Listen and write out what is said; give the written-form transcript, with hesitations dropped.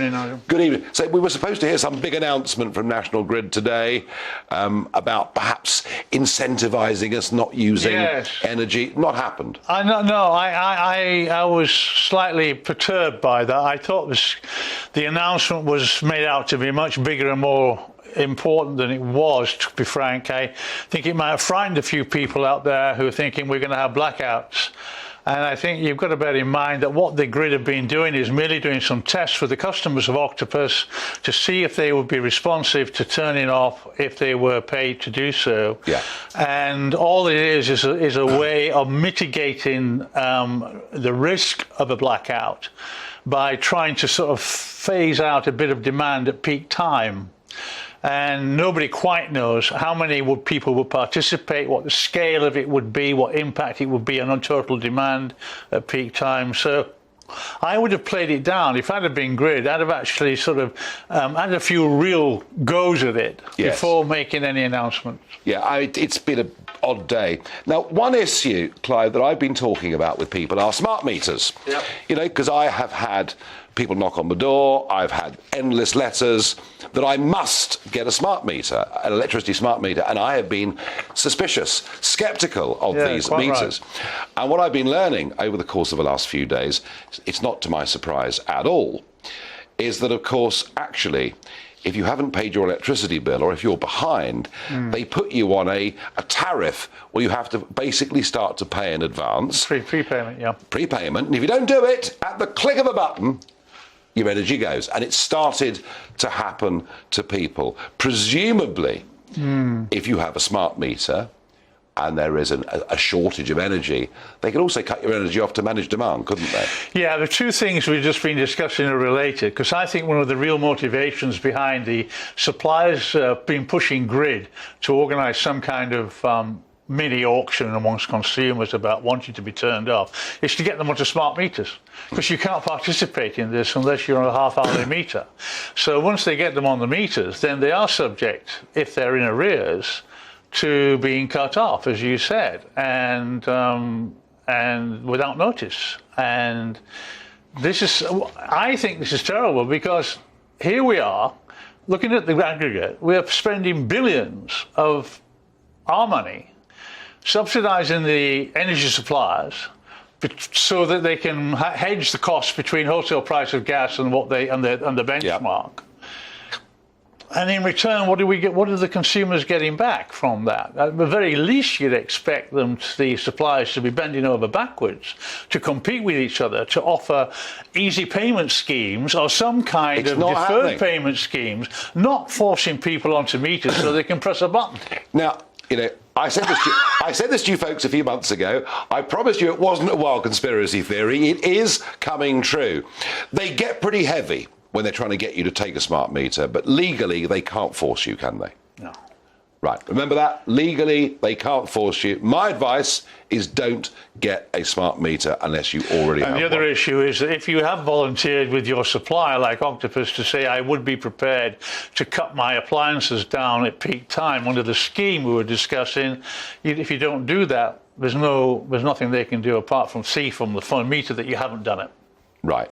evening, Nigel. Good evening. So we were supposed to hear some big announcement from National Grid today about perhaps incentivising us not using energy. Not happened. I was slightly perturbed by that. I thought the announcement was made out to be much bigger and more important than it was, to be frank. I think it might have frightened a few people out there who are thinking we're going to have blackouts. And I think you've got to bear in mind that what the grid have been doing is merely doing some tests for the customers of Octopus to see if they would be responsive to turning off if they were paid to do so. Yeah. And all it is a way of mitigating the risk of a blackout by trying to sort of phase out a bit of demand at peak time. And nobody quite knows how many people would participate, what the scale of it would be, what impact it would be on total demand at peak time. So I would have played it down. If I'd have been Grid, I'd have actually sort of had a few real goes at it before making any announcements. Yeah, it's been an odd day. Now, one issue, Clive, that I've been talking about with people are smart meters. Yep. You know, because I have had people knock on the door, I've had endless letters that I must get a smart meter, an electricity smart meter, and I have been suspicious, sceptical of these meters. Right. And what I've been learning over the course of the last few days, it's not to my surprise at all, is that, of course, actually, if you haven't paid your electricity bill or if you're behind, they put you on a tariff where you have to basically start to pay in advance. Prepayment, yeah. Prepayment. And if you don't do it, at the click of a button, your energy goes. And it started to happen to people. Presumably, if you have a smart meter and there is a shortage of energy, they could also cut your energy off to manage demand, couldn't they? Yeah, the two things we've just been discussing are related, because I think one of the real motivations behind the suppliers been pushing Grid to organise some kind of mini auction amongst consumers about wanting to be turned off is to get them onto smart meters, because you can't participate in this unless you're on a half-hourly meter. So once they get them on the meters, then they are subject, if they're in arrears, to being cut off, as you said, and without notice. And I think this is terrible, because here we are looking at the aggregate. We are spending billions of our money subsidising the energy suppliers so that they can hedge the cost between wholesale price of gas and what they and the benchmark. Yep. And in return, what do we get? What are the consumers getting back from that? At the very least, you'd expect the suppliers to be bending over backwards to compete with each other, to offer easy payment schemes or some kind of deferred payment schemes, not forcing people onto meters so they can press a button. Now, you know, I said this to you folks a few months ago. I promised you it wasn't a wild conspiracy theory. It is coming true. They get pretty heavy when they're trying to get you to take a smart meter, but legally they can't force you, can they? No. Right, remember that? Legally, they can't force you. My advice is don't get a smart meter unless you already have one. And the other issue is that if you have volunteered with your supplier, like Octopus, to say, I would be prepared to cut my appliances down at peak time under the scheme we were discussing, if you don't do that, there's nothing they can do apart from see from the phone meter that you haven't done it. Right.